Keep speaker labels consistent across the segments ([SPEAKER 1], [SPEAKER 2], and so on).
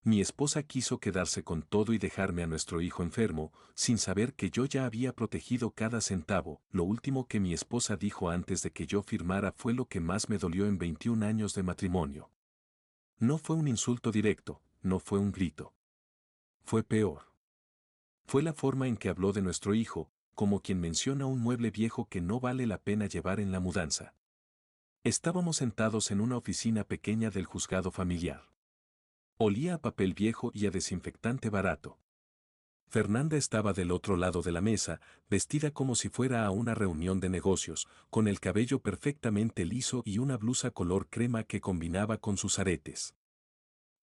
[SPEAKER 1] Mi esposa quiso quedarse con todo y dejarme a nuestro hijo enfermo, sin saber que yo ya había protegido cada centavo. Lo último que mi esposa dijo antes de que yo firmara fue lo que más me dolió en 21 años de matrimonio. No fue un insulto directo, no fue un grito. Fue peor. Fue la forma en que habló de nuestro hijo, como quien menciona un mueble viejo que no vale la pena llevar en la mudanza. Estábamos sentados en una oficina pequeña del juzgado familiar. Olía a papel viejo y a desinfectante barato. Fernanda estaba del otro lado de la mesa, vestida como si fuera a una reunión de negocios, con el cabello perfectamente liso y una blusa color crema que combinaba con sus aretes.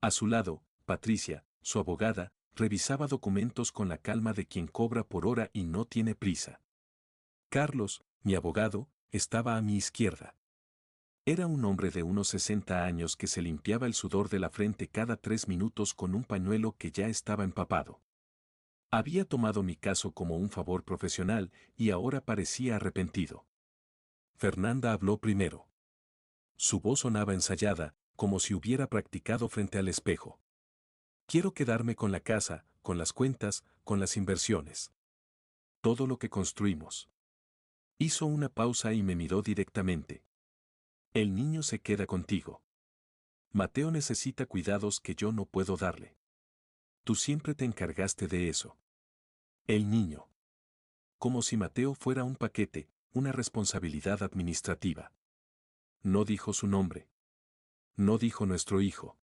[SPEAKER 1] A su lado, Patricia, su abogada, revisaba documentos con la calma de quien cobra por hora y no tiene prisa. Carlos, mi abogado, estaba a mi izquierda. Era un hombre de unos 60 años que se limpiaba el sudor de la frente cada 3 minutos con un pañuelo que ya estaba empapado. Había tomado mi caso como un favor profesional y ahora parecía arrepentido. Fernanda habló primero. Su voz sonaba ensayada, como si hubiera practicado frente al espejo. Quiero quedarme con la casa, con las cuentas, con las inversiones. Todo lo que construimos. Hizo una pausa y me miró directamente. El niño se queda contigo. Mateo necesita cuidados que yo no puedo darle. Tú siempre te encargaste de eso. El niño. Como si Mateo fuera un paquete, una responsabilidad administrativa. No dijo su nombre. No dijo nuestro hijo.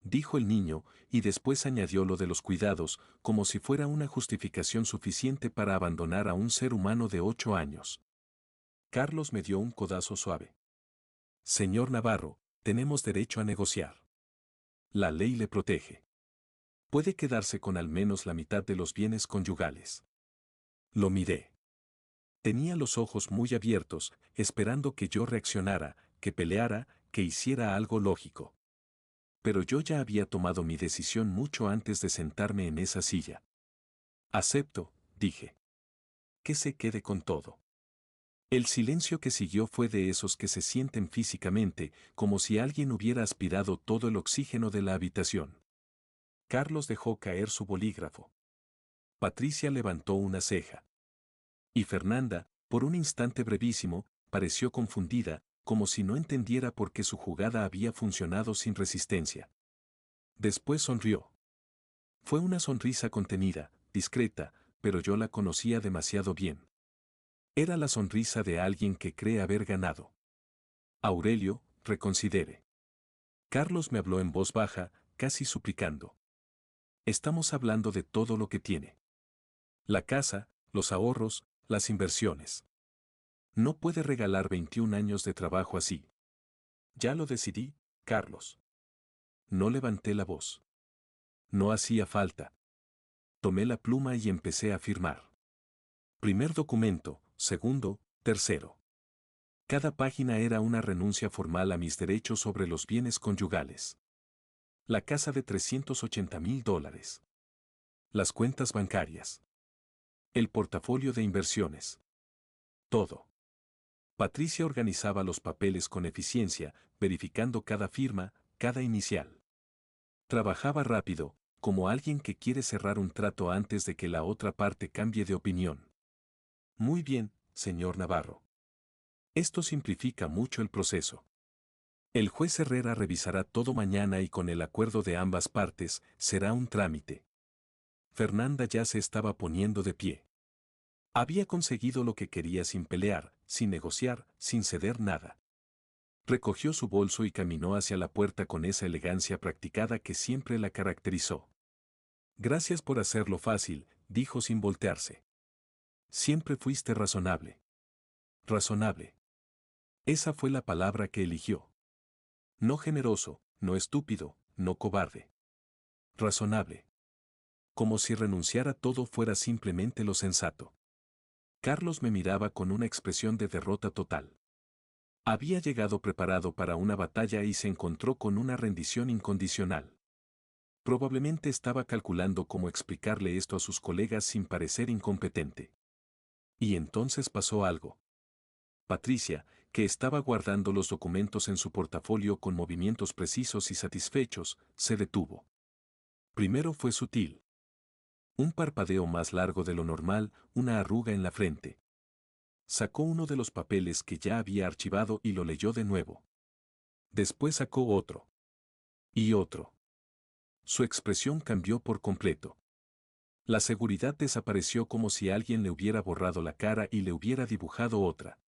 [SPEAKER 1] Dijo el niño, y después añadió lo de los cuidados, como si fuera una justificación suficiente para abandonar a un ser humano de 8 años. Carlos me dio un codazo suave. Señor Navarro, tenemos derecho a negociar. La ley le protege. Puede quedarse con al menos la mitad de los bienes conyugales. Lo miré. Tenía los ojos muy abiertos, esperando que yo reaccionara, que peleara, que hiciera algo lógico. Pero yo ya había tomado mi decisión mucho antes de sentarme en esa silla. Acepto, dije. Que se quede con todo. El silencio que siguió fue de esos que se sienten físicamente, como si alguien hubiera aspirado todo el oxígeno de la habitación. Carlos dejó caer su bolígrafo. Patricia levantó una ceja. Y Fernanda, por un instante brevísimo, pareció confundida, como si no entendiera por qué su jugada había funcionado sin resistencia. Después sonrió. Fue una sonrisa contenida, discreta, pero yo la conocía demasiado bien. Era la sonrisa de alguien que cree haber ganado. Aurelio, reconsidere. Carlos me habló en voz baja, casi suplicando. Estamos hablando de todo lo que tiene. La casa, los ahorros, las inversiones. No puede regalar 21 años de trabajo así. Ya lo decidí, Carlos. No levanté la voz. No hacía falta. Tomé la pluma y empecé a firmar. Primer documento, segundo, tercero. Cada página era una renuncia formal a mis derechos sobre los bienes conyugales. La casa de $380,000. Las cuentas bancarias. El portafolio de inversiones. Todo. Patricia organizaba los papeles con eficiencia, verificando cada firma, cada inicial. Trabajaba rápido, como alguien que quiere cerrar un trato antes de que la otra parte cambie de opinión. Muy bien, señor Navarro. Esto simplifica mucho el proceso. El juez Herrera revisará todo mañana y con el acuerdo de ambas partes, será un trámite. Fernanda ya se estaba poniendo de pie. Había conseguido lo que quería sin pelear, sin negociar, sin ceder nada. Recogió su bolso y caminó hacia la puerta con esa elegancia practicada que siempre la caracterizó. Gracias por hacerlo fácil, dijo sin voltearse. Siempre fuiste razonable. Razonable. Esa fue la palabra que eligió. No generoso, no estúpido, no cobarde. Razonable. Como si renunciar a todo fuera simplemente lo sensato. Carlos me miraba con una expresión de derrota total. Había llegado preparado para una batalla y se encontró con una rendición incondicional. Probablemente estaba calculando cómo explicarle esto a sus colegas sin parecer incompetente. Y entonces pasó algo. Patricia, que estaba guardando los documentos en su portafolio con movimientos precisos y satisfechos, se detuvo. Primero fue sutil. Un parpadeo más largo de lo normal, una arruga en la frente. Sacó uno de los papeles que ya había archivado y lo leyó de nuevo. Después sacó otro. Y otro. Su expresión cambió por completo. La seguridad desapareció como si alguien le hubiera borrado la cara y le hubiera dibujado otra.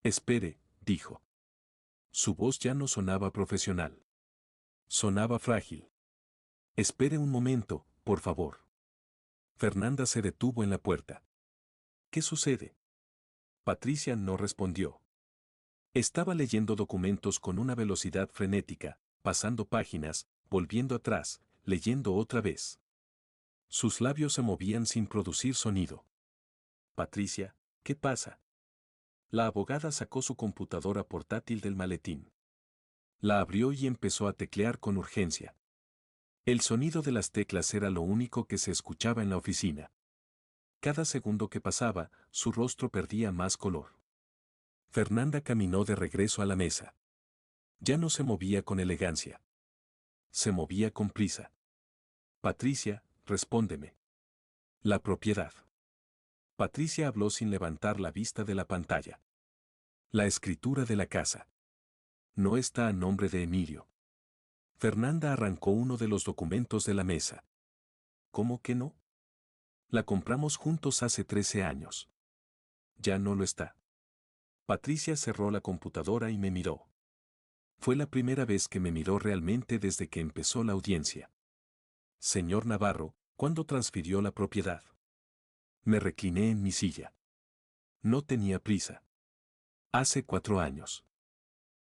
[SPEAKER 1] Espere, dijo. Su voz ya no sonaba profesional. Sonaba frágil. Espere un momento, por favor. Fernanda se detuvo en la puerta. ¿Qué sucede? Patricia no respondió. Estaba leyendo documentos con una velocidad frenética, pasando páginas, volviendo atrás, leyendo otra vez. Sus labios se movían sin producir sonido. Patricia, ¿qué pasa? La abogada sacó su computadora portátil del maletín. La abrió y empezó a teclear con urgencia. El sonido de las teclas era lo único que se escuchaba en la oficina. Cada segundo que pasaba, su rostro perdía más color. Fernanda caminó de regreso a la mesa. Ya no se movía con elegancia. Se movía con prisa. Patricia, respóndeme. La propiedad. Patricia habló sin levantar la vista de la pantalla. La escritura de la casa. No está a nombre de Emilio. Fernanda arrancó uno de los documentos de la mesa. ¿Cómo que no? La compramos juntos hace 13 años. Ya no lo está. Patricia cerró la computadora y me miró. Fue la primera vez que me miró realmente desde que empezó la audiencia. Señor Navarro, ¿cuándo transfirió la propiedad? Me recliné en mi silla. No tenía prisa. Hace 4 años.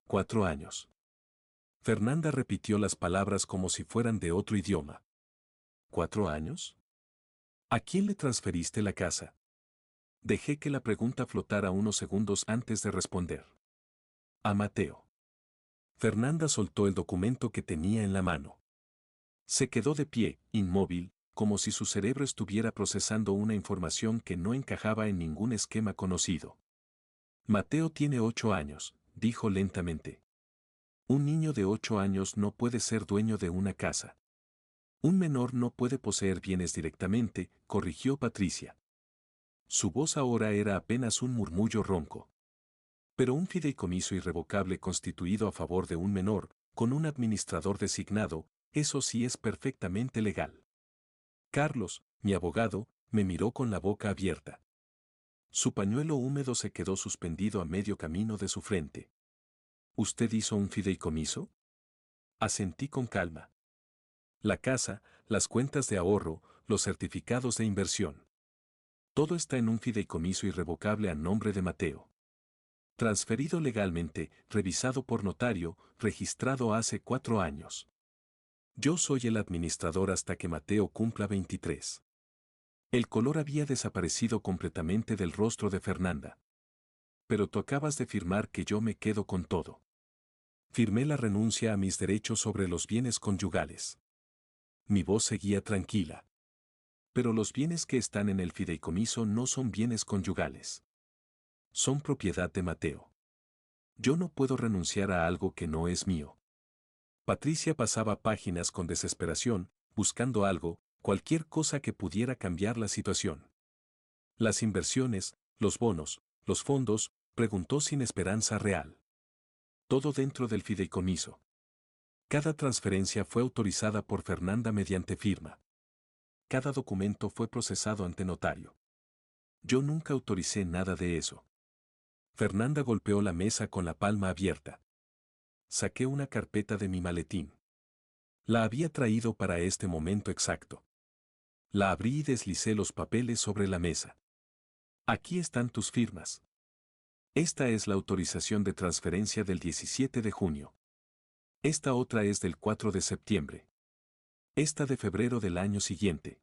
[SPEAKER 1] 4 años. Fernanda repitió las palabras como si fueran de otro idioma. ¿4 años? ¿A quién le transferiste la casa? Dejé que la pregunta flotara unos segundos antes de responder. A Mateo. Fernanda soltó el documento que tenía en la mano. Se quedó de pie, inmóvil, como si su cerebro estuviera procesando una información que no encajaba en ningún esquema conocido. Mateo tiene 8 años, dijo lentamente. Un niño de 8 años no puede ser dueño de una casa. Un menor no puede poseer bienes directamente, corrigió Patricia. Su voz ahora era apenas un murmullo ronco. Pero un fideicomiso irrevocable constituido a favor de un menor, con un administrador designado, eso sí es perfectamente legal. Carlos, mi abogado, me miró con la boca abierta. Su pañuelo húmedo se quedó suspendido a medio camino de su frente. ¿Usted hizo un fideicomiso? Asentí con calma. La casa, las cuentas de ahorro, los certificados de inversión. Todo está en un fideicomiso irrevocable a nombre de Mateo. Transferido legalmente, revisado por notario, registrado hace 4 años. Yo soy el administrador hasta que Mateo cumpla 23. El color había desaparecido completamente del rostro de Fernanda. Pero tú acabas de firmar que yo me quedo con todo. Firmé la renuncia a mis derechos sobre los bienes conyugales. Mi voz seguía tranquila. Pero los bienes que están en el fideicomiso no son bienes conyugales. Son propiedad de Mateo. Yo no puedo renunciar a algo que no es mío. Patricia pasaba páginas con desesperación, buscando algo, cualquier cosa que pudiera cambiar la situación. Las inversiones, los bonos, los fondos, preguntó sin esperanza real. Todo dentro del fideicomiso. Cada transferencia fue autorizada por Fernanda mediante firma. Cada documento fue procesado ante notario. Yo nunca autoricé nada de eso. Fernanda golpeó la mesa con la palma abierta. Saqué una carpeta de mi maletín. La había traído para este momento exacto. La abrí y deslicé los papeles sobre la mesa. Aquí están tus firmas. Esta es la autorización de transferencia del 17 de junio. Esta otra es del 4 de septiembre. Esta de febrero del año siguiente.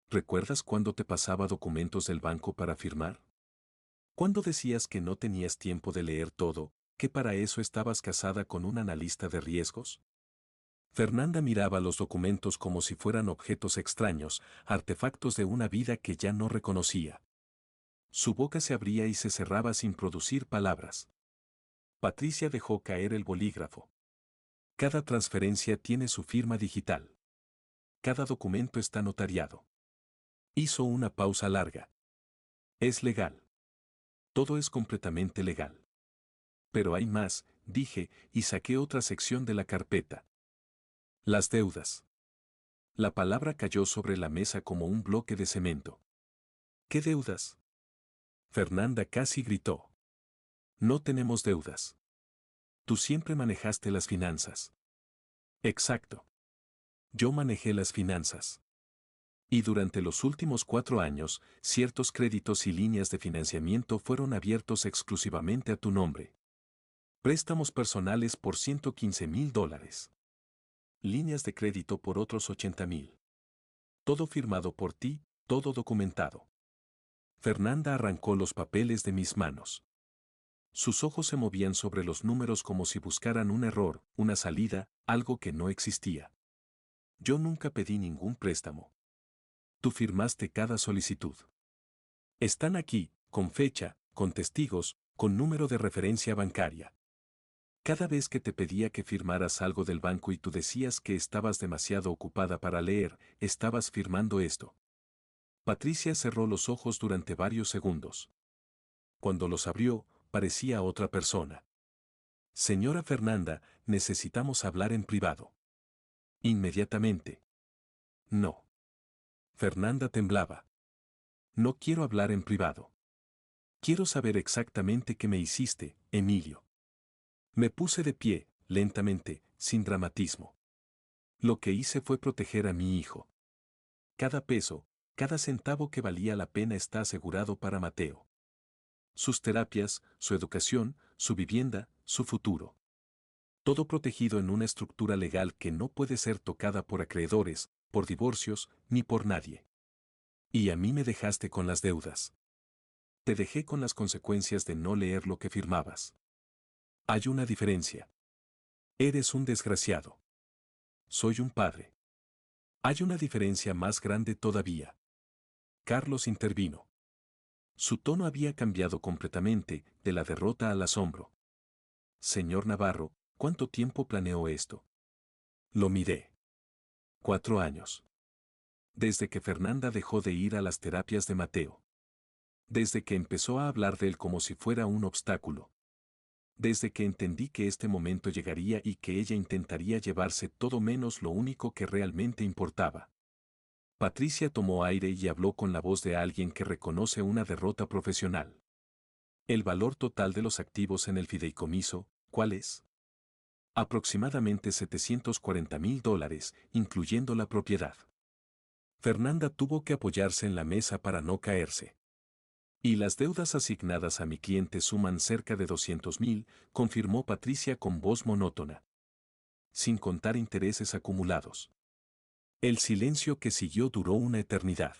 [SPEAKER 1] ¿Recuerdas cuando te pasaba documentos del banco para firmar? ¿Cuándo decías que no tenías tiempo de leer todo, que para eso estabas casada con un analista de riesgos? Fernanda miraba los documentos como si fueran objetos extraños, artefactos de una vida que ya no reconocía. Su boca se abría y se cerraba sin producir palabras. Patricia dejó caer el bolígrafo. Cada transferencia tiene su firma digital. Cada documento está notariado. Hizo una pausa larga. Es legal. Todo es completamente legal. Pero hay más, dije, y saqué otra sección de la carpeta. Las deudas. La palabra cayó sobre la mesa como un bloque de cemento. ¿Qué deudas? Fernanda casi gritó. No tenemos deudas. Tú siempre manejaste las finanzas. Exacto. Yo manejé las finanzas. Y durante los últimos 4 años, ciertos créditos y líneas de financiamiento fueron abiertos exclusivamente a tu nombre. Préstamos personales por $115,000. Líneas de crédito por otros $80,000. Todo firmado por ti, todo documentado. Fernanda arrancó los papeles de mis manos. Sus ojos se movían sobre los números como si buscaran un error, una salida, algo que no existía. Yo nunca pedí ningún préstamo. Tú firmaste cada solicitud. Están aquí, con fecha, con testigos, con número de referencia bancaria. Cada vez que te pedía que firmaras algo del banco y tú decías que estabas demasiado ocupada para leer, estabas firmando esto. Patricia cerró los ojos durante varios segundos. Cuando los abrió, parecía otra persona. Señora Fernanda, necesitamos hablar en privado. Inmediatamente. No. Fernanda temblaba. No quiero hablar en privado. Quiero saber exactamente qué me hiciste, Emilio. Me puse de pie, lentamente, sin dramatismo. Lo que hice fue proteger a mi hijo. Cada peso, cada centavo que valía la pena está asegurado para Mateo. Sus terapias, su educación, su vivienda, su futuro. Todo protegido en una estructura legal que no puede ser tocada por acreedores, por divorcios, ni por nadie. Y a mí me dejaste con las deudas. Te dejé con las consecuencias de no leer lo que firmabas. Hay una diferencia. Eres un desgraciado. Soy un padre. Hay una diferencia más grande todavía. Carlos intervino. Su tono había cambiado completamente, de la derrota al asombro. Señor Navarro, ¿cuánto tiempo planeó esto? Lo miré. 4 años. Desde que Fernanda dejó de ir a las terapias de Mateo. Desde que empezó a hablar de él como si fuera un obstáculo. Desde que entendí que este momento llegaría y que ella intentaría llevarse todo menos lo único que realmente importaba. Patricia tomó aire y habló con la voz de alguien que reconoce una derrota profesional. El valor total de los activos en el fideicomiso, ¿cuál es? Aproximadamente $740,000, incluyendo la propiedad. Fernanda tuvo que apoyarse en la mesa para no caerse. Y las deudas asignadas a mi cliente suman cerca de 200,000, confirmó Patricia con voz monótona. Sin contar intereses acumulados. El silencio que siguió duró una eternidad.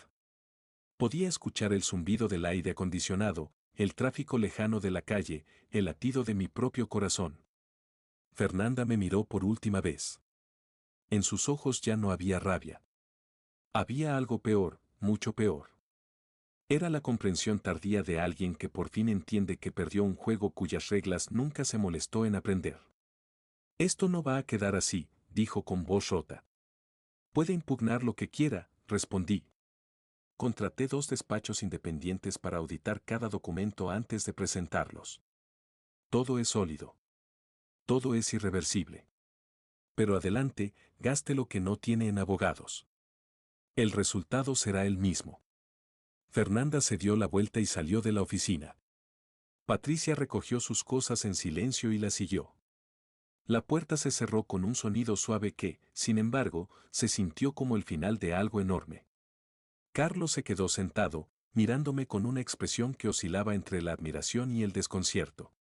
[SPEAKER 1] Podía escuchar el zumbido del aire acondicionado, el tráfico lejano de la calle, el latido de mi propio corazón. Fernanda me miró por última vez. En sus ojos ya no había rabia. Había algo peor, mucho peor. Era la comprensión tardía de alguien que por fin entiende que perdió un juego cuyas reglas nunca se molestó en aprender. Esto no va a quedar así, dijo con voz rota. Puede impugnar lo que quiera, respondí. Contraté 2 despachos independientes para auditar cada documento antes de presentarlos. Todo es sólido. Todo es irreversible. Pero adelante, gaste lo que no tiene en abogados. El resultado será el mismo. Fernanda se dio la vuelta y salió de la oficina. Patricia recogió sus cosas en silencio y la siguió. La puerta se cerró con un sonido suave que, sin embargo, se sintió como el final de algo enorme. Carlos se quedó sentado, mirándome con una expresión que oscilaba entre la admiración y el desconcierto.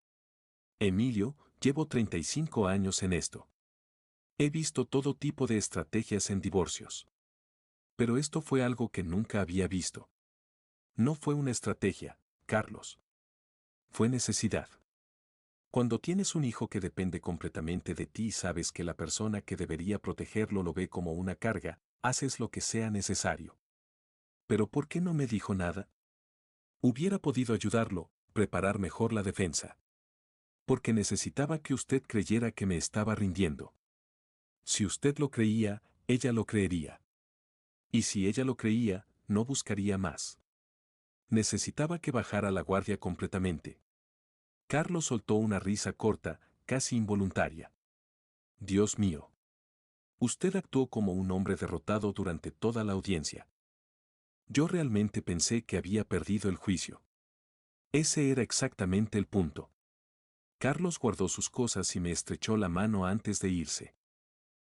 [SPEAKER 1] Emilio, llevo 35 años en esto. He visto todo tipo de estrategias en divorcios. Pero esto fue algo que nunca había visto. No fue una estrategia, Carlos. Fue necesidad. Cuando tienes un hijo que depende completamente de ti y sabes que la persona que debería protegerlo lo ve como una carga, haces lo que sea necesario. ¿Pero por qué no me dijo nada? Hubiera podido ayudarlo, preparar mejor la defensa. Porque necesitaba que usted creyera que me estaba rindiendo. Si usted lo creía, ella lo creería. Y si ella lo creía, no buscaría más. Necesitaba que bajara la guardia completamente. Carlos soltó una risa corta, casi involuntaria. Dios mío. Usted actuó como un hombre derrotado durante toda la audiencia. Yo realmente pensé que había perdido el juicio. Ese era exactamente el punto. Carlos guardó sus cosas y me estrechó la mano antes de irse.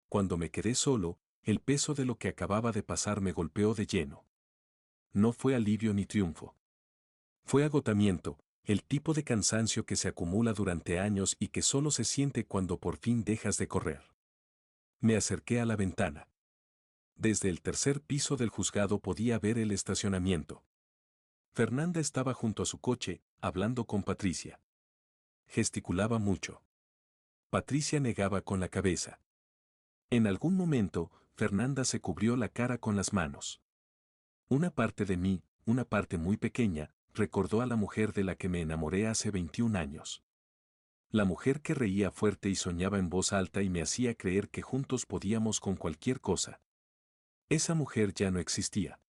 [SPEAKER 1] Cuando me quedé solo, el peso de lo que acababa de pasar me golpeó de lleno. No fue alivio ni triunfo. Fue agotamiento, el tipo de cansancio que se acumula durante años y que solo se siente cuando por fin dejas de correr. Me acerqué a la ventana. Desde el tercer piso del juzgado podía ver el estacionamiento. Fernanda estaba junto a su coche, hablando con Patricia. Gesticulaba mucho. Patricia negaba con la cabeza. En algún momento, Fernanda se cubrió la cara con las manos. Una parte de mí, una parte muy pequeña, recordó a la mujer de la que me enamoré hace 21 años. La mujer que reía fuerte y soñaba en voz alta y me hacía creer que juntos podíamos con cualquier cosa. Esa mujer ya no existía.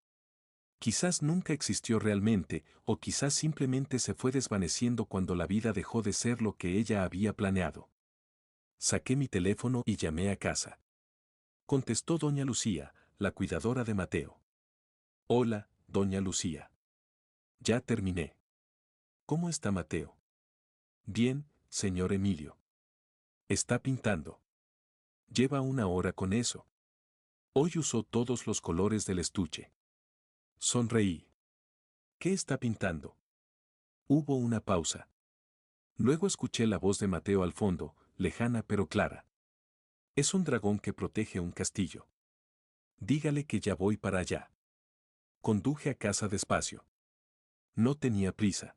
[SPEAKER 1] Quizás nunca existió realmente, o quizás simplemente se fue desvaneciendo cuando la vida dejó de ser lo que ella había planeado. Saqué mi teléfono y llamé a casa. Contestó doña Lucía, la cuidadora de Mateo. Hola, doña Lucía. Ya terminé. ¿Cómo está Mateo? Bien, señor Emilio. Está pintando. Lleva una hora con eso. Hoy usó todos los colores del estuche. Sonreí. ¿Qué está pintando? Hubo una pausa. Luego escuché la voz de Mateo al fondo, lejana pero clara. Es un dragón que protege un castillo. Dígale que ya voy para allá. Conduje a casa despacio. No tenía prisa.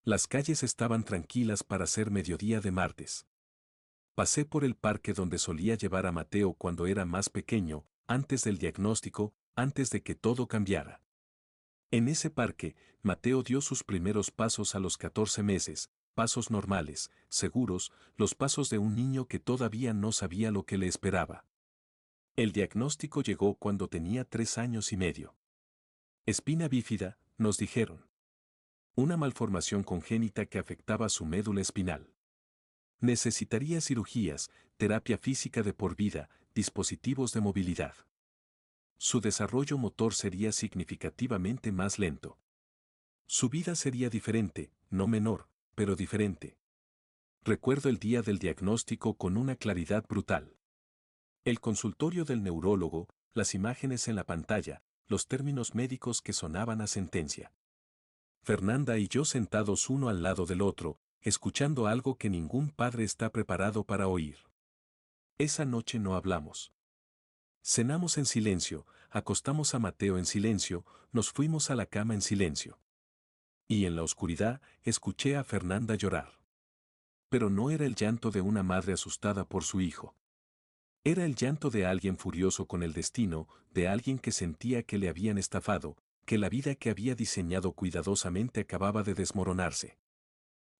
[SPEAKER 1] Las calles estaban tranquilas para ser mediodía de martes. Pasé por el parque donde solía llevar a Mateo cuando era más pequeño, antes del diagnóstico, antes de que todo cambiara. En ese parque, Mateo dio sus primeros pasos a los 14 meses, pasos normales, seguros, los pasos de un niño que todavía no sabía lo que le esperaba. El diagnóstico llegó cuando tenía 3 años y medio. Espina bífida, nos dijeron. Una malformación congénita que afectaba su médula espinal. Necesitaría cirugías, terapia física de por vida, dispositivos de movilidad. Su desarrollo motor sería significativamente más lento. Su vida sería diferente, no menor, pero diferente. Recuerdo el día del diagnóstico con una claridad brutal. El consultorio del neurólogo, las imágenes en la pantalla, los términos médicos que sonaban a sentencia. Fernanda y yo sentados uno al lado del otro, escuchando algo que ningún padre está preparado para oír. Esa noche no hablamos. Cenamos en silencio, acostamos a Mateo en silencio, nos fuimos a la cama en silencio. Y en la oscuridad, escuché a Fernanda llorar. Pero no era el llanto de una madre asustada por su hijo. Era el llanto de alguien furioso con el destino, de alguien que sentía que le habían estafado, que la vida que había diseñado cuidadosamente acababa de desmoronarse.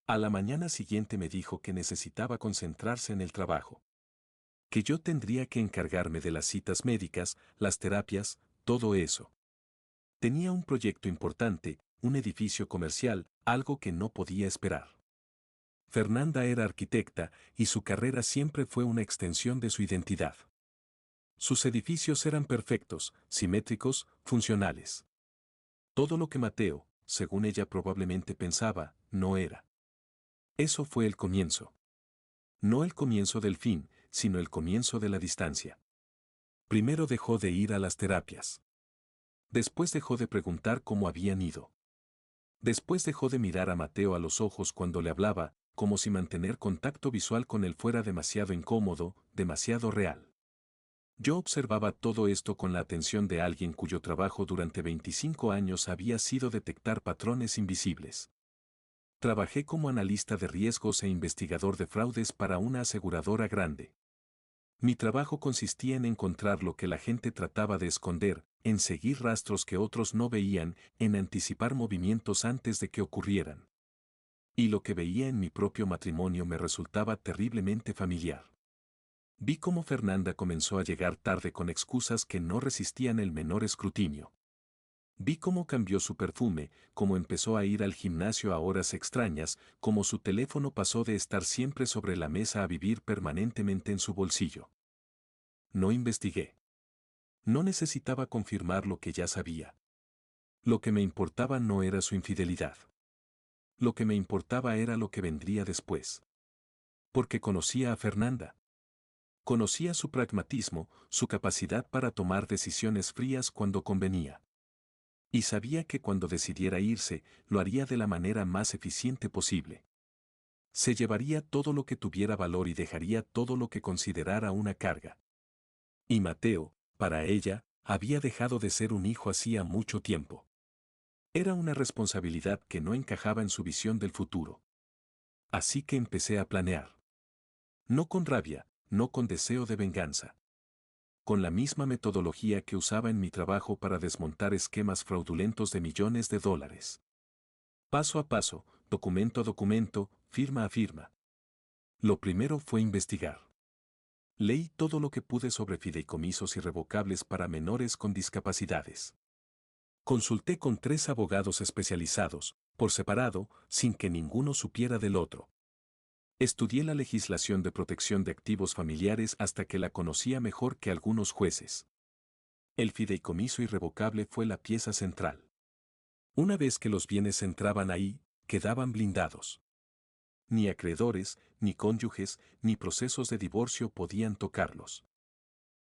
[SPEAKER 1] A la mañana siguiente me dijo que necesitaba concentrarse en el trabajo. Que yo tendría que encargarme de las citas médicas, las terapias, todo eso. Tenía un proyecto importante, un edificio comercial, algo que no podía esperar. Fernanda era arquitecta y su carrera siempre fue una extensión de su identidad. Sus edificios eran perfectos, simétricos, funcionales. Todo lo que Mateo, según ella probablemente pensaba, no era. Eso fue el comienzo. No el comienzo del fin, sino el comienzo de la distancia. Primero dejó de ir a las terapias. Después dejó de preguntar cómo habían ido. Después dejó de mirar a Mateo a los ojos cuando le hablaba, como si mantener contacto visual con él fuera demasiado incómodo, demasiado real. Yo observaba todo esto con la atención de alguien cuyo trabajo durante 25 años había sido detectar patrones invisibles. Trabajé como analista de riesgos e investigador de fraudes para una aseguradora grande. Mi trabajo consistía en encontrar lo que la gente trataba de esconder, en seguir rastros que otros no veían, en anticipar movimientos antes de que ocurrieran. Y lo que veía en mi propio matrimonio me resultaba terriblemente familiar. Vi cómo Fernanda comenzó a llegar tarde con excusas que no resistían el menor escrutinio. Vi cómo cambió su perfume, cómo empezó a ir al gimnasio a horas extrañas, cómo su teléfono pasó de estar siempre sobre la mesa a vivir permanentemente en su bolsillo. No investigué. No necesitaba confirmar lo que ya sabía. Lo que me importaba no era su infidelidad. Lo que me importaba era lo que vendría después. Porque conocía a Fernanda. Conocía su pragmatismo, su capacidad para tomar decisiones frías cuando convenía. Y sabía que cuando decidiera irse, lo haría de la manera más eficiente posible. Se llevaría todo lo que tuviera valor y dejaría todo lo que considerara una carga. Y Mateo, para ella, había dejado de ser un hijo hacía mucho tiempo. Era una responsabilidad que no encajaba en su visión del futuro. Así que empecé a planear. No con rabia, no con deseo de venganza. Con la misma metodología que usaba en mi trabajo para desmontar esquemas fraudulentos de millones de dólares. Paso a paso, documento a documento, firma a firma. Lo primero fue investigar. Leí todo lo que pude sobre fideicomisos irrevocables para menores con discapacidades. Consulté con 3 abogados especializados, por separado, sin que ninguno supiera del otro. Estudié la legislación de protección de activos familiares hasta que la conocía mejor que algunos jueces. El fideicomiso irrevocable fue la pieza central. Una vez que los bienes entraban ahí, quedaban blindados. Ni acreedores, ni cónyuges, ni procesos de divorcio podían tocarlos.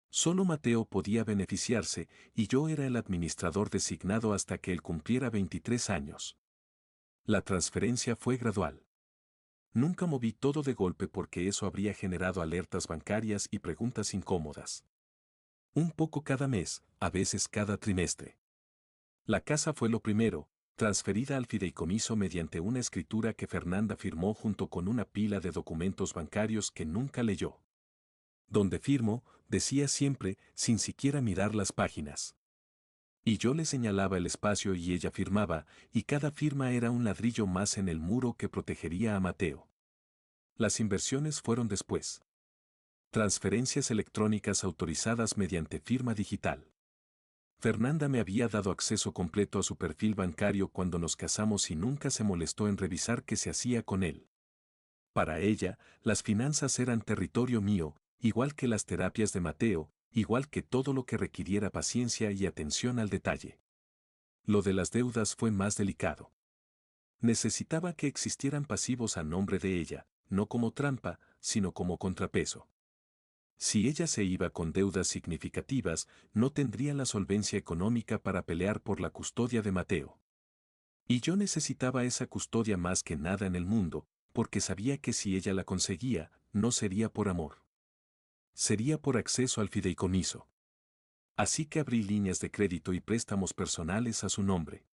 [SPEAKER 1] Solo Mateo podía beneficiarse y yo era el administrador designado hasta que él cumpliera 23 años. La transferencia fue gradual. Nunca moví todo de golpe porque eso habría generado alertas bancarias y preguntas incómodas. Un poco cada mes, a veces cada trimestre. La casa fue lo primero, transferida al fideicomiso mediante una escritura que Fernanda firmó junto con una pila de documentos bancarios que nunca leyó. Donde firmo, decía siempre, sin siquiera mirar las páginas. Y yo le señalaba el espacio y ella firmaba, y cada firma era un ladrillo más en el muro que protegería a Mateo. Las inversiones fueron después. Transferencias electrónicas autorizadas mediante firma digital. Fernanda me había dado acceso completo a su perfil bancario cuando nos casamos y nunca se molestó en revisar qué se hacía con él. Para ella, las finanzas eran territorio mío, igual que las terapias de Mateo, igual que todo lo que requiriera paciencia y atención al detalle. Lo de las deudas fue más delicado. Necesitaba que existieran pasivos a nombre de ella, no como trampa, sino como contrapeso. Si ella se iba con deudas significativas, no tendría la solvencia económica para pelear por la custodia de Mateo. Y yo necesitaba esa custodia más que nada en el mundo, porque sabía que si ella la conseguía, no sería por amor. Sería por acceso al fideicomiso. Así que abrí líneas de crédito y préstamos personales a su nombre.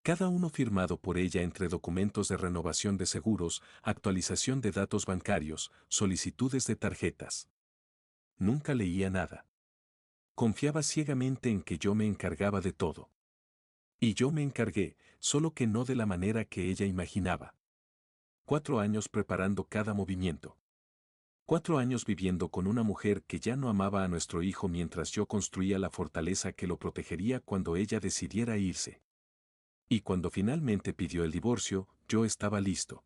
[SPEAKER 1] Cada uno firmado por ella entre documentos de renovación de seguros, actualización de datos bancarios, solicitudes de tarjetas. Nunca leía nada. Confiaba ciegamente en que yo me encargaba de todo. Y yo me encargué, solo que no de la manera que ella imaginaba. 4 años preparando cada movimiento. 4 años viviendo con una mujer que ya no amaba a nuestro hijo mientras yo construía la fortaleza que lo protegería cuando ella decidiera irse. Y cuando finalmente pidió el divorcio, yo estaba listo.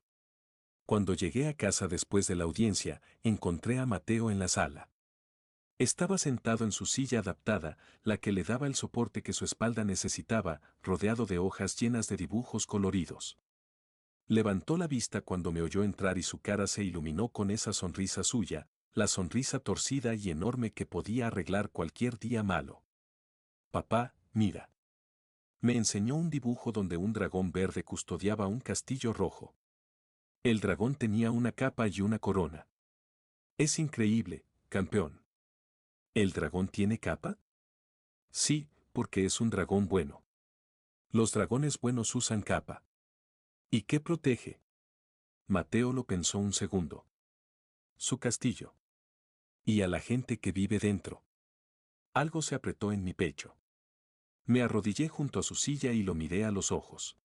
[SPEAKER 1] Cuando llegué a casa después de la audiencia, encontré a Mateo en la sala. Estaba sentado en su silla adaptada, la que le daba el soporte que su espalda necesitaba, rodeado de hojas llenas de dibujos coloridos. Levantó la vista cuando me oyó entrar y su cara se iluminó con esa sonrisa suya, la sonrisa torcida y enorme que podía arreglar cualquier día malo. Papá, mira. Me enseñó un dibujo donde un dragón verde custodiaba un castillo rojo. El dragón tenía una capa y una corona. Es increíble, campeón. ¿El dragón tiene capa? Sí, porque es un dragón bueno. Los dragones buenos usan capa. ¿Y qué protege? Mateo lo pensó un segundo. Su castillo. Y a la gente que vive dentro. Algo se apretó en mi pecho. Me arrodillé junto a su silla y lo miré a los ojos.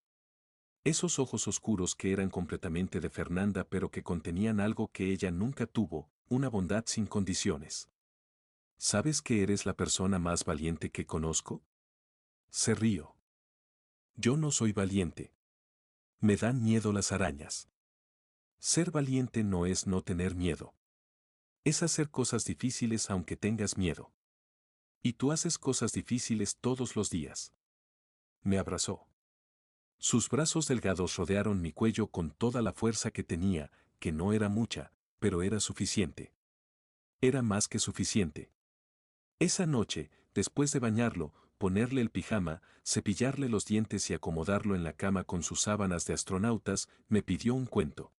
[SPEAKER 1] Esos ojos oscuros que eran completamente de Fernanda pero que contenían algo que ella nunca tuvo, una bondad sin condiciones. ¿Sabes que eres la persona más valiente que conozco? Se río. Yo no soy valiente. Me dan miedo las arañas. Ser valiente no es no tener miedo. Es hacer cosas difíciles aunque tengas miedo. Y tú haces cosas difíciles todos los días. Me abrazó. Sus brazos delgados rodearon mi cuello con toda la fuerza que tenía, que no era mucha, pero era suficiente. Era más que suficiente. Esa noche, después de bañarlo, ponerle el pijama, cepillarle los dientes y acomodarlo en la cama con sus sábanas de astronautas, me pidió un cuento.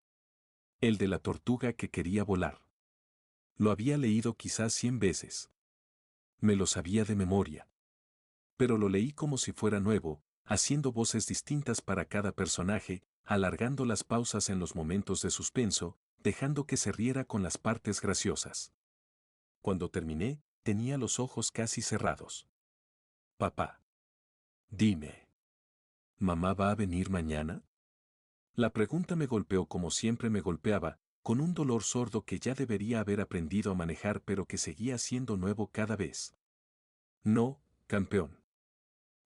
[SPEAKER 1] El de la tortuga que quería volar. Lo había leído quizás 100 veces. Me lo sabía de memoria. Pero lo leí como si fuera nuevo, haciendo voces distintas para cada personaje, alargando las pausas en los momentos de suspenso, dejando que se riera con las partes graciosas. Cuando terminé, tenía los ojos casi cerrados. Papá. Dime. ¿Mamá va a venir mañana? La pregunta me golpeó como siempre me golpeaba, con un dolor sordo que ya debería haber aprendido a manejar pero que seguía siendo nuevo cada vez. No, campeón.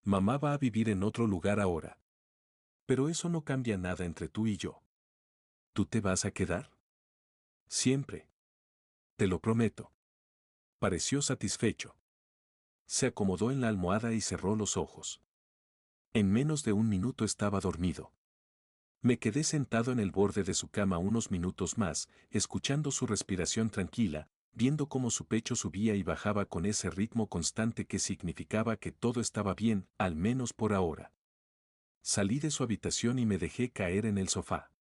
[SPEAKER 1] Mamá va a vivir en otro lugar ahora. Pero eso no cambia nada entre tú y yo. ¿Tú te vas a quedar? Siempre. Te lo prometo. Pareció satisfecho. Se acomodó en la almohada y cerró los ojos. En menos de un minuto estaba dormido. Me quedé sentado en el borde de su cama unos minutos más, escuchando su respiración tranquila, viendo cómo su pecho subía y bajaba con ese ritmo constante que significaba que todo estaba bien, al menos por ahora. Salí de su habitación y me dejé caer en el sofá.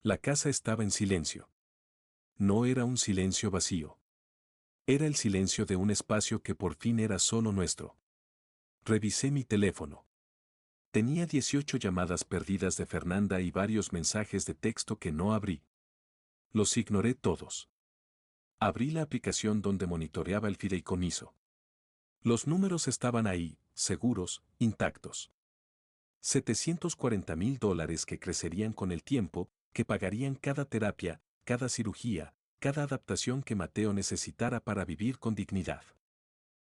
[SPEAKER 1] La casa estaba en silencio. No era un silencio vacío. Era el silencio de un espacio que por fin era solo nuestro. Revisé mi teléfono. Tenía 18 llamadas perdidas de Fernanda y varios mensajes de texto que no abrí. Los ignoré todos. Abrí la aplicación donde monitoreaba el fideicomiso. Los números estaban ahí, seguros, intactos. $740,000 que crecerían con el tiempo, que pagarían cada terapia, cada cirugía, cada adaptación que Mateo necesitara para vivir con dignidad.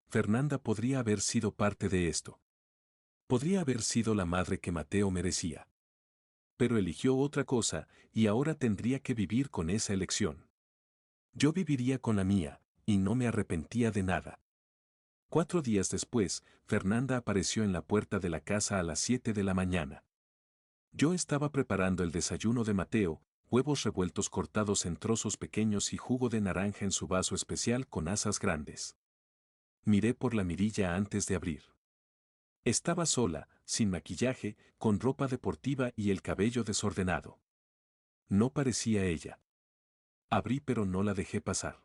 [SPEAKER 1] Fernanda podría haber sido parte de esto. Podría haber sido la madre que Mateo merecía. Pero eligió otra cosa, y ahora tendría que vivir con esa elección. Yo viviría con la mía, y no me arrepentía de nada. 4 días después, Fernanda apareció en la puerta de la casa a las 7 de la mañana. Yo estaba preparando el desayuno de Mateo, huevos revueltos cortados en trozos pequeños y jugo de naranja en su vaso especial con asas grandes. Miré por la mirilla antes de abrir. Estaba sola, sin maquillaje, con ropa deportiva y el cabello desordenado. No parecía ella. Abrí pero no la dejé pasar.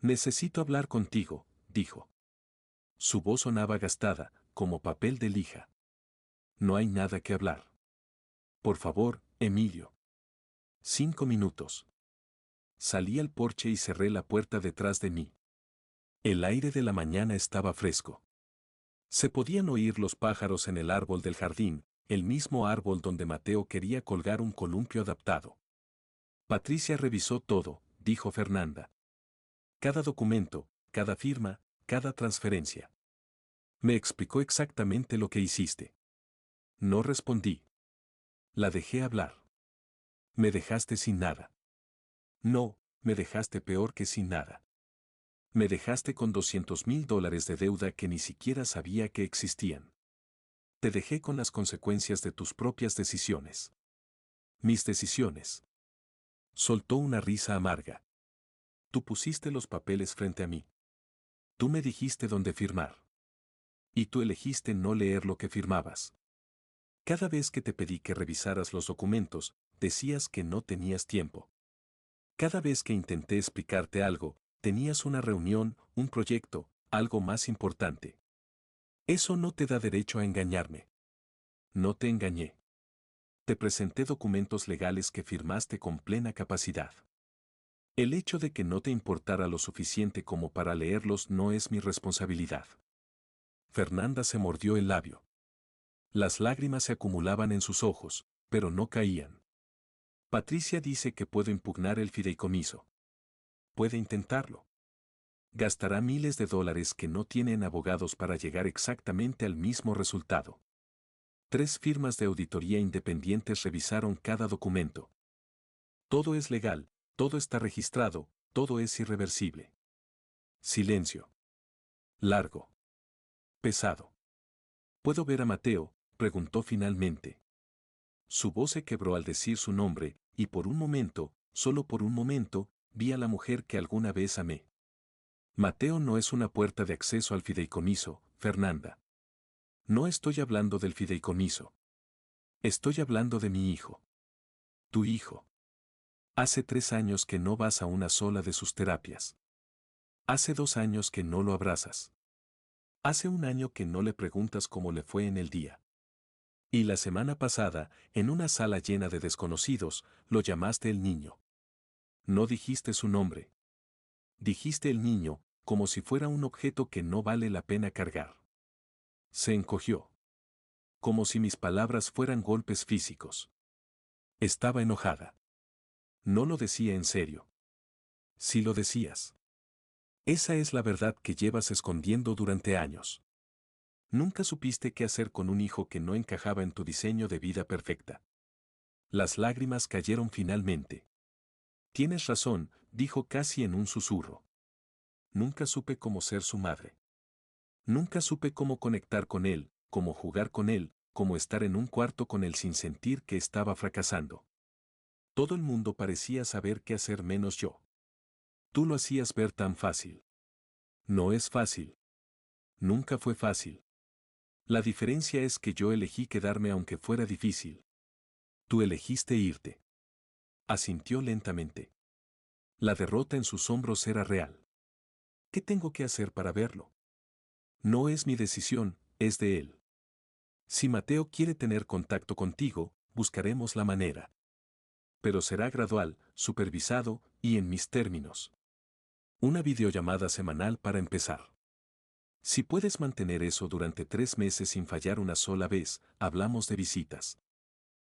[SPEAKER 1] Necesito hablar contigo, dijo. Su voz sonaba gastada, como papel de lija. No hay nada que hablar. Por favor, Emilio. 5 minutos. Salí al porche y cerré la puerta detrás de mí. El aire de la mañana estaba fresco. Se podían oír los pájaros en el árbol del jardín, el mismo árbol donde Mateo quería colgar un columpio adaptado. Patricia revisó todo, dijo Fernanda. Cada documento, cada firma, cada transferencia. Me explicó exactamente lo que hiciste. No respondí. La dejé hablar. Me dejaste sin nada. No, me dejaste peor que sin nada. Me dejaste con $200,000 de deuda que ni siquiera sabía que existían. Te dejé con las consecuencias de tus propias decisiones. Mis decisiones. Soltó una risa amarga. Tú pusiste los papeles frente a mí. Tú me dijiste dónde firmar. Y tú elegiste no leer lo que firmabas. Cada vez que te pedí que revisaras los documentos, decías que no tenías tiempo. Cada vez que intenté explicarte algo, tenías una reunión, un proyecto, algo más importante. Eso no te da derecho a engañarme. No te engañé. Te presenté documentos legales que firmaste con plena capacidad. El hecho de que no te importara lo suficiente como para leerlos no es mi responsabilidad. Fernanda se mordió el labio. Las lágrimas se acumulaban en sus ojos, pero no caían. Patricia dice que puedo impugnar el fideicomiso. puede intentarlo. Gastará miles de dólares que no tienen abogados para llegar exactamente al mismo resultado. 3 firmas de auditoría independientes revisaron cada documento. Todo es legal, todo está registrado, todo es irreversible. Silencio. Largo. Pesado. ¿Puedo ver a Mateo?, preguntó finalmente. Su voz se quebró al decir su nombre, y por un momento, solo por un momento, vi a la mujer que alguna vez amé. Mateo no es una puerta de acceso al fideicomiso, Fernanda. No estoy hablando del fideicomiso. Estoy hablando de mi hijo. Tu hijo. Hace 3 años que no vas a una sola de sus terapias. Hace 2 años que no lo abrazas. Hace 1 año que no le preguntas cómo le fue en el día. Y la semana pasada, en una sala llena de desconocidos, lo llamaste el niño. No dijiste su nombre. Dijiste el niño, como si fuera un objeto que no vale la pena cargar. Se encogió. Como si mis palabras fueran golpes físicos. Estaba enojada. No lo decía en serio. Sí lo decías. Esa es la verdad que llevas escondiendo durante años. Nunca supiste qué hacer con un hijo que no encajaba en tu diseño de vida perfecta. Las lágrimas cayeron finalmente. Tienes razón, dijo casi en un susurro. Nunca supe cómo ser su madre. Nunca supe cómo conectar con él, cómo jugar con él, cómo estar en un cuarto con él sin sentir que estaba fracasando. Todo el mundo parecía saber qué hacer menos yo. Tú lo hacías ver tan fácil. No es fácil. Nunca fue fácil. La diferencia es que yo elegí quedarme aunque fuera difícil. Tú elegiste irte. Asintió lentamente. La derrota en sus hombros era real. ¿Qué tengo que hacer para verlo? No es mi decisión, es de él. Si Mateo quiere tener contacto contigo, buscaremos la manera. Pero será gradual, supervisado y en mis términos. Una videollamada semanal para empezar. Si puedes mantener eso durante 3 meses sin fallar una sola vez, hablamos de visitas.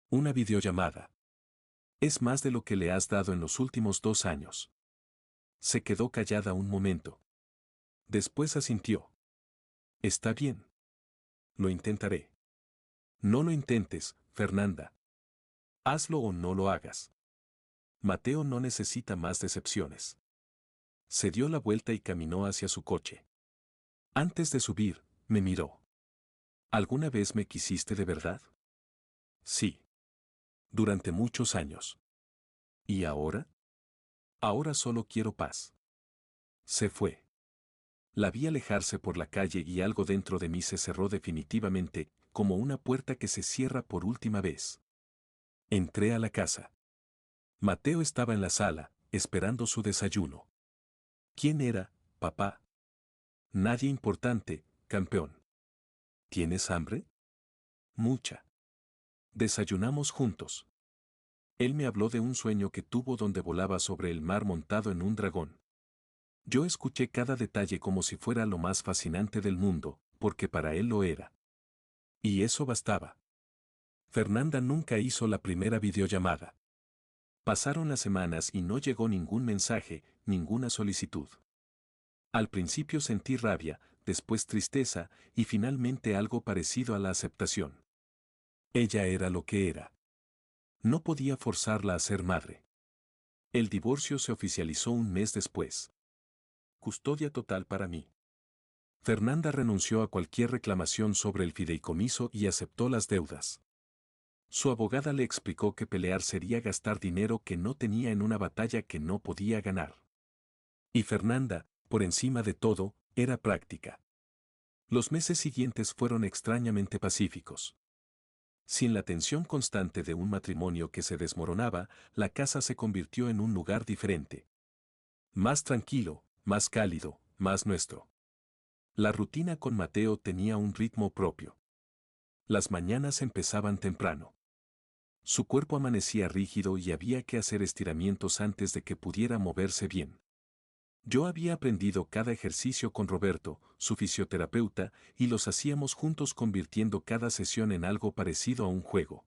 [SPEAKER 1] Una videollamada. Es más de lo que le has dado en los últimos 2 años. Se quedó callada un momento. Después asintió. Está bien. Lo intentaré. No lo intentes, Fernanda. Hazlo o no lo hagas. Mateo no necesita más decepciones. Se dio la vuelta y caminó hacia su coche. Antes de subir, me miró. ¿Alguna vez me quisiste de verdad? Sí. Durante muchos años. ¿Y ahora? Ahora solo quiero paz. Se fue. La vi alejarse por la calle y algo dentro de mí se cerró definitivamente, como una puerta que se cierra por última vez. Entré a la casa. Mateo estaba en la sala, esperando su desayuno. ¿Quién era, papá? Nadie importante, campeón. ¿Tienes hambre? Mucha. Desayunamos juntos. Él me habló de un sueño que tuvo donde volaba sobre el mar montado en un dragón. Yo escuché cada detalle como si fuera lo más fascinante del mundo, porque para él lo era. Y eso bastaba. Fernanda nunca hizo la primera videollamada. Pasaron las semanas y no llegó ningún mensaje, ninguna solicitud. Al principio sentí rabia, después tristeza y finalmente algo parecido a la aceptación. Ella era lo que era. No podía forzarla a ser madre. El divorcio se oficializó un mes después. Custodia total para mí. Fernanda renunció a cualquier reclamación sobre el fideicomiso y aceptó las deudas. Su abogada le explicó que pelear sería gastar dinero que no tenía en una batalla que no podía ganar. Y Fernanda, por encima de todo, era práctica. Los meses siguientes fueron extrañamente pacíficos. Sin la tensión constante de un matrimonio que se desmoronaba, la casa se convirtió en un lugar diferente. Más tranquilo, más cálido, más nuestro. La rutina con Mateo tenía un ritmo propio. Las mañanas empezaban temprano. Su cuerpo amanecía rígido y había que hacer estiramientos antes de que pudiera moverse bien. Yo había aprendido cada ejercicio con Roberto, su fisioterapeuta, y los hacíamos juntos convirtiendo cada sesión en algo parecido a un juego.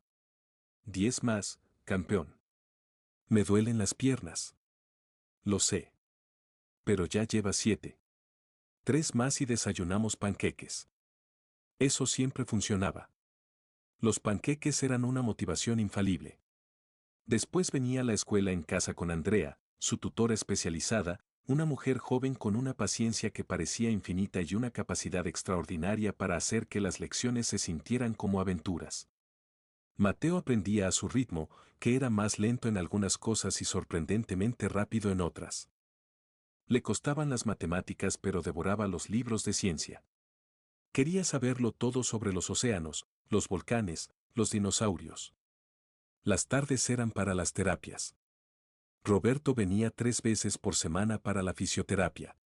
[SPEAKER 1] 10 más, campeón. Me duelen las piernas. Lo sé. Pero ya lleva 7. 3 más y desayunamos panqueques. Eso siempre funcionaba. Los panqueques eran una motivación infalible. Después venía la escuela en casa con Andrea, su tutora especializada, una mujer joven con una paciencia que parecía infinita y una capacidad extraordinaria para hacer que las lecciones se sintieran como aventuras. Mateo aprendía a su ritmo, que era más lento en algunas cosas y sorprendentemente rápido en otras. Le costaban las matemáticas pero devoraba los libros de ciencia. Quería saberlo todo sobre los océanos, los volcanes, los dinosaurios. Las tardes eran para las terapias. Roberto venía 3 veces por semana para la fisioterapia.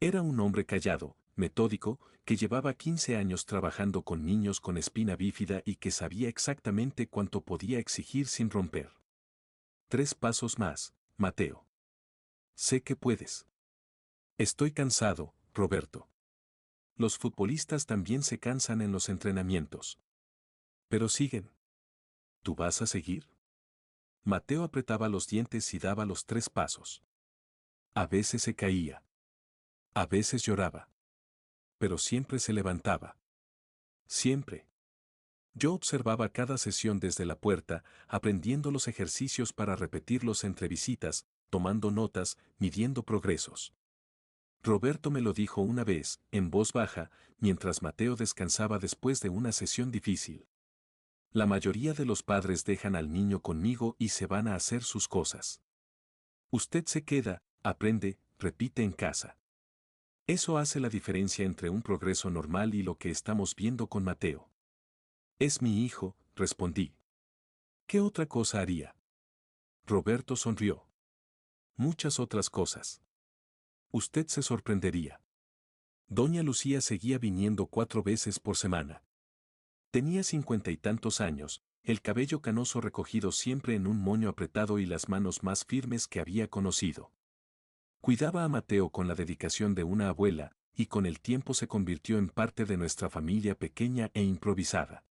[SPEAKER 1] Era un hombre callado, metódico, que llevaba 15 años trabajando con niños con espina bífida y que sabía exactamente cuánto podía exigir sin romper. 3 pasos más, Mateo. Sé que puedes. Estoy cansado, Roberto. Los futbolistas también se cansan en los entrenamientos. Pero siguen. ¿Tú vas a seguir? Mateo apretaba los dientes y daba los 3 pasos. A veces se caía. A veces lloraba. Pero siempre se levantaba. Siempre. Yo observaba cada sesión desde la puerta, aprendiendo los ejercicios para repetirlos entre visitas, tomando notas, midiendo progresos. Roberto me lo dijo una vez, en voz baja, mientras Mateo descansaba después de una sesión difícil. La mayoría de los padres dejan al niño conmigo y se van a hacer sus cosas. Usted se queda, aprende, repite en casa. Eso hace la diferencia entre un progreso normal y lo que estamos viendo con Mateo. Es mi hijo, respondí. ¿Qué otra cosa haría? Roberto sonrió. Muchas otras cosas. Usted se sorprendería. Doña Lucía seguía viniendo 4 veces por semana. Tenía 50 y tantos años, el cabello canoso recogido siempre en un moño apretado y las manos más firmes que había conocido. Cuidaba a Mateo con la dedicación de una abuela, y con el tiempo se convirtió en parte de nuestra familia pequeña e improvisada.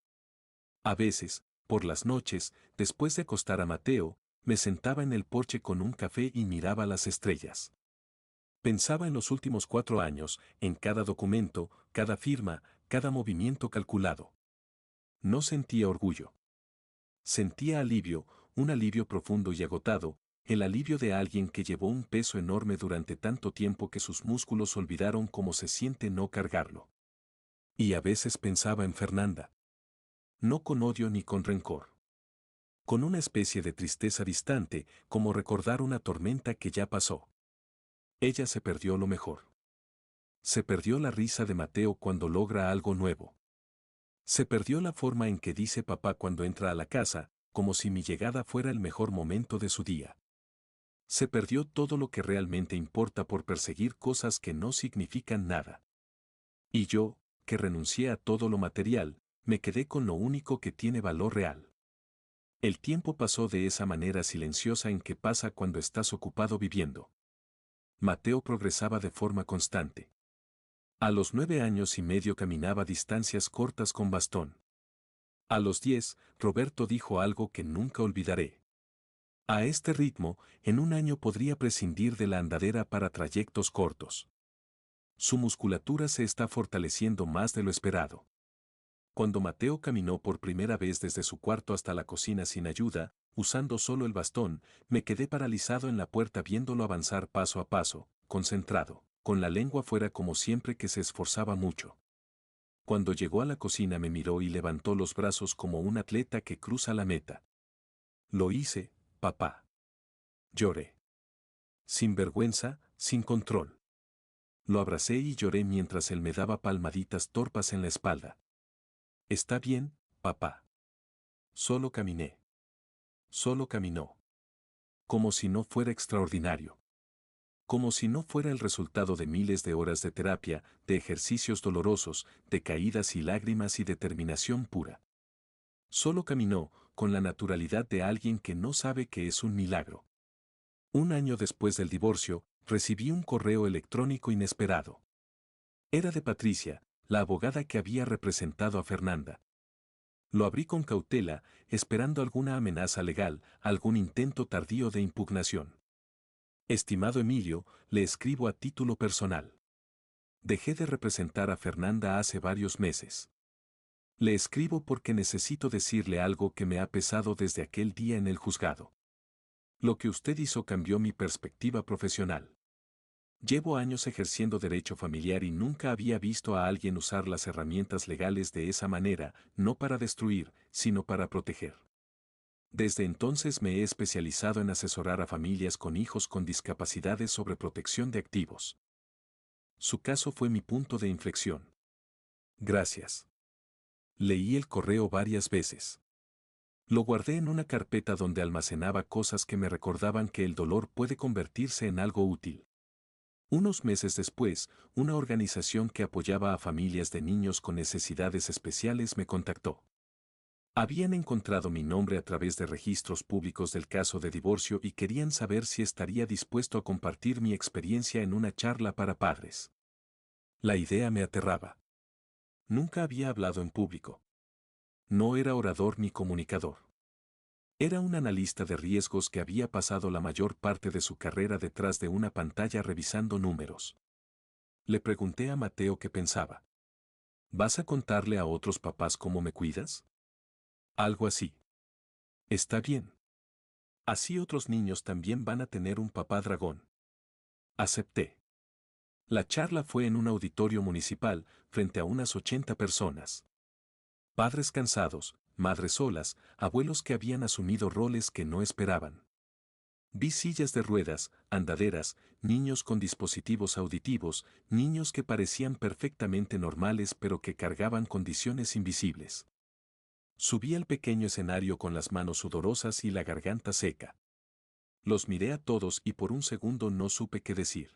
[SPEAKER 1] A veces, por las noches, después de acostar a Mateo, me sentaba en el porche con un café y miraba las estrellas. Pensaba en los últimos 4 años, en cada documento, cada firma, cada movimiento calculado. No sentía orgullo. Sentía alivio, un alivio profundo y agotado, el alivio de alguien que llevó un peso enorme durante tanto tiempo que sus músculos olvidaron cómo se siente no cargarlo. Y a veces pensaba en Fernanda. No con odio ni con rencor. Con una especie de tristeza distante, como recordar una tormenta que ya pasó. Ella se perdió lo mejor. Se perdió la risa de Mateo cuando logra algo nuevo. Se perdió la forma en que dice papá cuando entra a la casa, como si mi llegada fuera el mejor momento de su día. Se perdió todo lo que realmente importa por perseguir cosas que no significan nada. Y yo, que renuncié a todo lo material, me quedé con lo único que tiene valor real. El tiempo pasó de esa manera silenciosa en que pasa cuando estás ocupado viviendo. Mateo progresaba de forma constante. A los 9 años y medio caminaba distancias cortas con bastón. A los 10, Roberto dijo algo que nunca olvidaré. A este ritmo, en un año podría prescindir de la andadera para trayectos cortos. Su musculatura se está fortaleciendo más de lo esperado. Cuando Mateo caminó por primera vez desde su cuarto hasta la cocina sin ayuda, usando solo el bastón, me quedé paralizado en la puerta viéndolo avanzar paso a paso, concentrado, con la lengua fuera como siempre que se esforzaba mucho. Cuando llegó a la cocina me miró y levantó los brazos como un atleta que cruza la meta. Lo hice, papá. Lloré. Sin vergüenza, sin control. Lo abracé y lloré mientras él me daba palmaditas torpes en la espalda. Está bien, papá. Solo caminé. Solo caminó. Como si no fuera extraordinario. Como si no fuera el resultado de miles de horas de terapia, de ejercicios dolorosos, de caídas y lágrimas y determinación pura. Solo caminó, con la naturalidad de alguien que no sabe que es un milagro. Un año después del divorcio, recibí un correo electrónico inesperado. Era de Patricia, la abogada que había representado a Fernanda. Lo abrí con cautela, esperando alguna amenaza legal, algún intento tardío de impugnación. Estimado Emilio, le escribo a título personal. Dejé de representar a Fernanda hace varios meses. Le escribo porque necesito decirle algo que me ha pesado desde aquel día en el juzgado. Lo que usted hizo cambió mi perspectiva profesional. Llevo años ejerciendo derecho familiar y nunca había visto a alguien usar las herramientas legales de esa manera, no para destruir, sino para proteger. Desde entonces me he especializado en asesorar a familias con hijos con discapacidades sobre protección de activos. Su caso fue mi punto de inflexión. Gracias. Leí el correo varias veces. Lo guardé en una carpeta donde almacenaba cosas que me recordaban que el dolor puede convertirse en algo útil. Unos meses después, una organización que apoyaba a familias de niños con necesidades especiales me contactó. Habían encontrado mi nombre a través de registros públicos del caso de divorcio y querían saber si estaría dispuesto a compartir mi experiencia en una charla para padres. La idea me aterraba. Nunca había hablado en público. No era orador ni comunicador. Era un analista de riesgos que había pasado la mayor parte de su carrera detrás de una pantalla revisando números. Le pregunté a Mateo qué pensaba. ¿Vas a contarle a otros papás cómo me cuidas? Algo así. Está bien. Así otros niños también van a tener un papá dragón. Acepté. La charla fue en un auditorio municipal, frente a unas 80 personas. Padres cansados, madres solas, abuelos que habían asumido roles que no esperaban. Vi sillas de ruedas, andaderas, niños con dispositivos auditivos, niños que parecían perfectamente normales pero que cargaban condiciones invisibles. Subí al pequeño escenario con las manos sudorosas y la garganta seca. Los miré a todos y por un segundo no supe qué decir.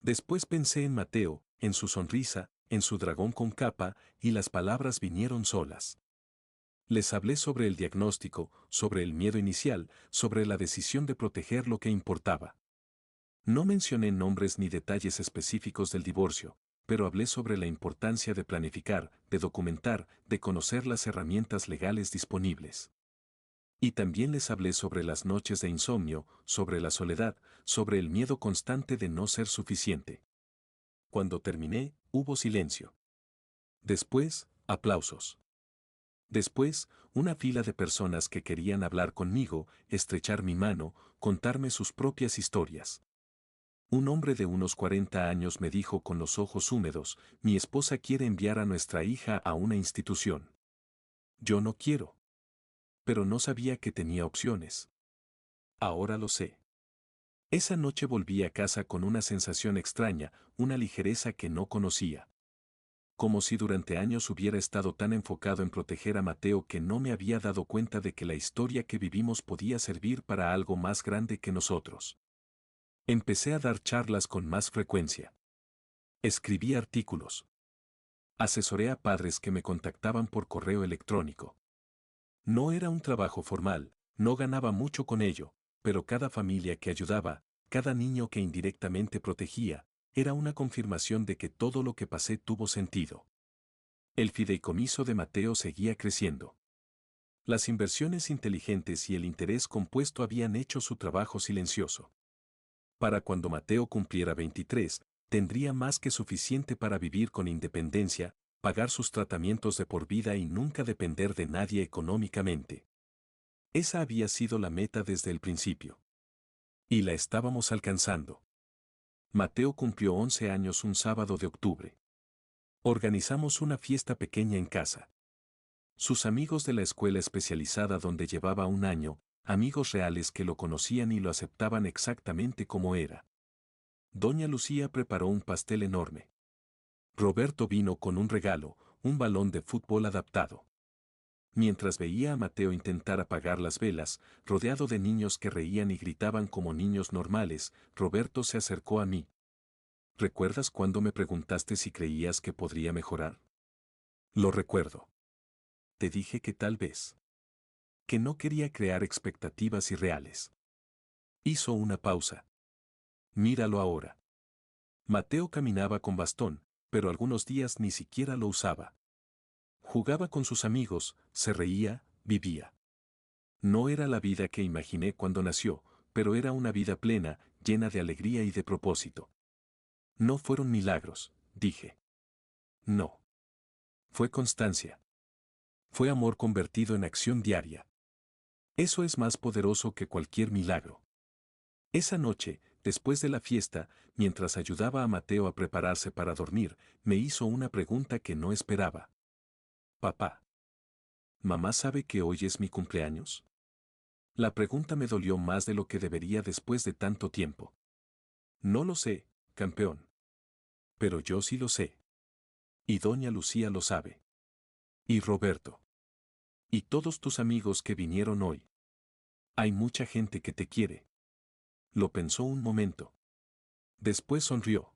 [SPEAKER 1] Después pensé en Mateo, en su sonrisa, en su dragón con capa, y las palabras vinieron solas. Les hablé sobre el diagnóstico, sobre el miedo inicial, sobre la decisión de proteger lo que importaba. No mencioné nombres ni detalles específicos del divorcio, pero hablé sobre la importancia de planificar, de documentar, de conocer las herramientas legales disponibles. Y también les hablé sobre las noches de insomnio, sobre la soledad, sobre el miedo constante de no ser suficiente. Cuando terminé, hubo silencio. Después, aplausos. Después, una fila de personas que querían hablar conmigo, estrechar mi mano, contarme sus propias historias. Un hombre de unos 40 años me dijo con los ojos húmedos, mi esposa quiere enviar a nuestra hija a una institución. Yo no quiero. Pero no sabía que tenía opciones. Ahora lo sé. Esa noche volví a casa con una sensación extraña, una ligereza que no conocía. Como si durante años hubiera estado tan enfocado en proteger a Mateo que no me había dado cuenta de que la historia que vivimos podía servir para algo más grande que nosotros. Empecé a dar charlas con más frecuencia. Escribí artículos. Asesoré a padres que me contactaban por correo electrónico. No era un trabajo formal, no ganaba mucho con ello, pero cada familia que ayudaba, cada niño que indirectamente protegía, era una confirmación de que todo lo que pasé tuvo sentido. El fideicomiso de Mateo seguía creciendo. Las inversiones inteligentes y el interés compuesto habían hecho su trabajo silencioso. Para cuando Mateo cumpliera 23, tendría más que suficiente para vivir con independencia, pagar sus tratamientos de por vida y nunca depender de nadie económicamente. Esa había sido la meta desde el principio. Y la estábamos alcanzando. Mateo cumplió 11 años un sábado de octubre. Organizamos una fiesta pequeña en casa. Sus amigos de la escuela especializada donde llevaba un año, amigos reales que lo conocían y lo aceptaban exactamente como era. Doña Lucía preparó un pastel enorme. Roberto vino con un regalo, un balón de fútbol adaptado. Mientras veía a Mateo intentar apagar las velas, rodeado de niños que reían y gritaban como niños normales, Roberto se acercó a mí. ¿Recuerdas cuando me preguntaste si creías que podría mejorar? Lo recuerdo. Te dije que tal vez. Que no quería crear expectativas irreales. Hizo una pausa. Míralo ahora. Mateo caminaba con bastón, pero algunos días ni siquiera lo usaba. Jugaba con sus amigos, se reía, vivía. No era la vida que imaginé cuando nació, pero era una vida plena, llena de alegría y de propósito. No fueron milagros, dije. No. Fue constancia. Fue amor convertido en acción diaria. Eso es más poderoso que cualquier milagro. Esa noche, después de la fiesta, mientras ayudaba a Mateo a prepararse para dormir, me hizo una pregunta que no esperaba. Papá. ¿Mamá sabe que hoy es mi cumpleaños? La pregunta me dolió más de lo que debería después de tanto tiempo. No lo sé, campeón. Pero yo sí lo sé. Y doña Lucía lo sabe. Y Roberto. Y todos tus amigos que vinieron hoy. Hay mucha gente que te quiere. Lo pensó un momento. Después sonrió.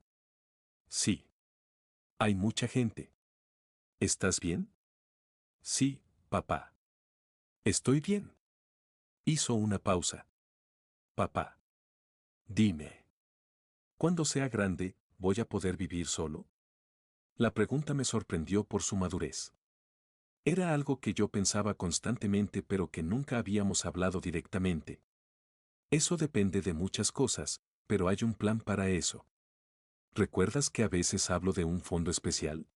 [SPEAKER 1] Sí. Hay mucha gente. ¿Estás bien? Sí, papá. Estoy bien. Hizo una pausa. Papá. Dime. ¿Cuándo sea grande, voy a poder vivir solo? La pregunta me sorprendió por su madurez. Era algo que yo pensaba constantemente pero que nunca habíamos hablado directamente. Eso depende de muchas cosas, pero hay un plan para eso. ¿Recuerdas que a veces hablo de un fondo especial?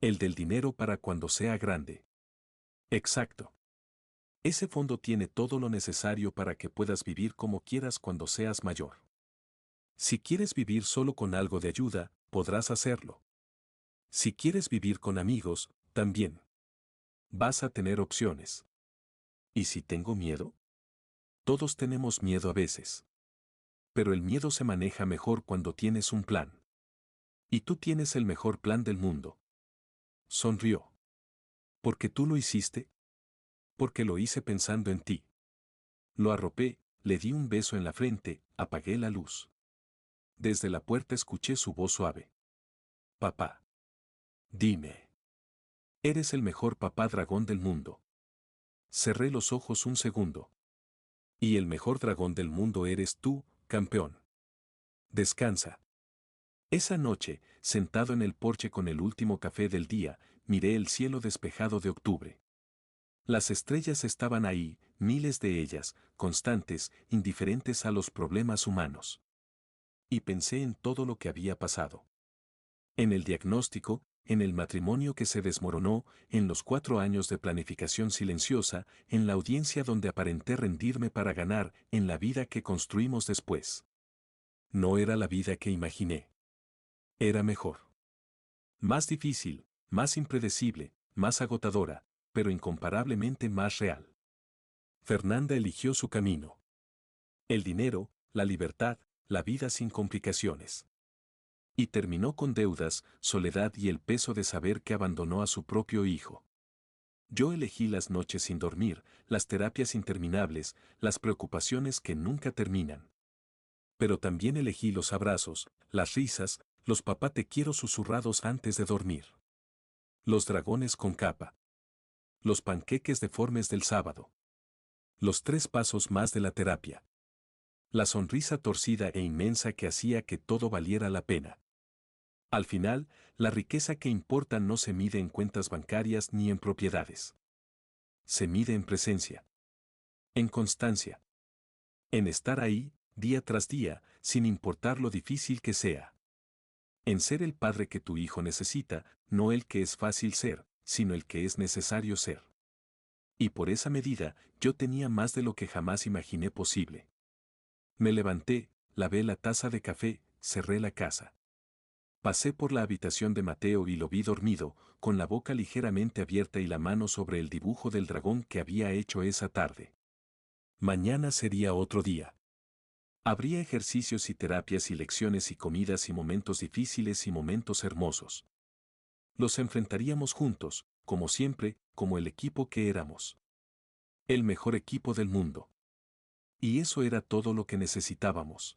[SPEAKER 1] El del dinero para cuando sea grande. Exacto. Ese fondo tiene todo lo necesario para que puedas vivir como quieras cuando seas mayor. Si quieres vivir solo con algo de ayuda, podrás hacerlo. Si quieres vivir con amigos, también. Vas a tener opciones. ¿Y si tengo miedo? Todos tenemos miedo a veces. Pero el miedo se maneja mejor cuando tienes un plan. Y tú tienes el mejor plan del mundo. Sonrió. ¿Por qué tú lo hiciste? Porque lo hice pensando en ti. Lo arropé, le di un beso en la frente, apagué la luz. Desde la puerta escuché su voz suave. Papá. Dime. Eres el mejor papá dragón del mundo. Cerré los ojos un segundo. Y el mejor dragón del mundo eres tú, campeón. Descansa. Esa noche, sentado en el porche con el último café del día, miré el cielo despejado de octubre. Las estrellas estaban ahí, miles de ellas, constantes, indiferentes a los problemas humanos. Y pensé en todo lo que había pasado. En el diagnóstico, en el matrimonio que se desmoronó, en los 4 años de planificación silenciosa, en la audiencia donde aparenté rendirme para ganar, en la vida que construimos después. No era la vida que imaginé. Era mejor. Más difícil, más impredecible, más agotadora, pero incomparablemente más real. Fernanda eligió su camino. El dinero, la libertad, la vida sin complicaciones. Y terminó con deudas, soledad y el peso de saber que abandonó a su propio hijo. Yo elegí las noches sin dormir, las terapias interminables, las preocupaciones que nunca terminan. Pero también elegí los abrazos, las risas, los papá te quiero susurrados antes de dormir. Los dragones con capa. Los panqueques deformes del sábado. Los 3 pasos más de la terapia. La sonrisa torcida e inmensa que hacía que todo valiera la pena. Al final, la riqueza que importa no se mide en cuentas bancarias ni en propiedades. Se mide en presencia. En constancia. En estar ahí, día tras día, sin importar lo difícil que sea. En ser el padre que tu hijo necesita, no el que es fácil ser, sino el que es necesario ser. Y por esa medida, yo tenía más de lo que jamás imaginé posible. Me levanté, lavé la taza de café, cerré la casa. Pasé por la habitación de Mateo y lo vi dormido, con la boca ligeramente abierta y la mano sobre el dibujo del dragón que había hecho esa tarde. Mañana sería otro día. Habría ejercicios y terapias y lecciones y comidas y momentos difíciles y momentos hermosos. Los enfrentaríamos juntos, como siempre, como el equipo que éramos. El mejor equipo del mundo. Y eso era todo lo que necesitábamos.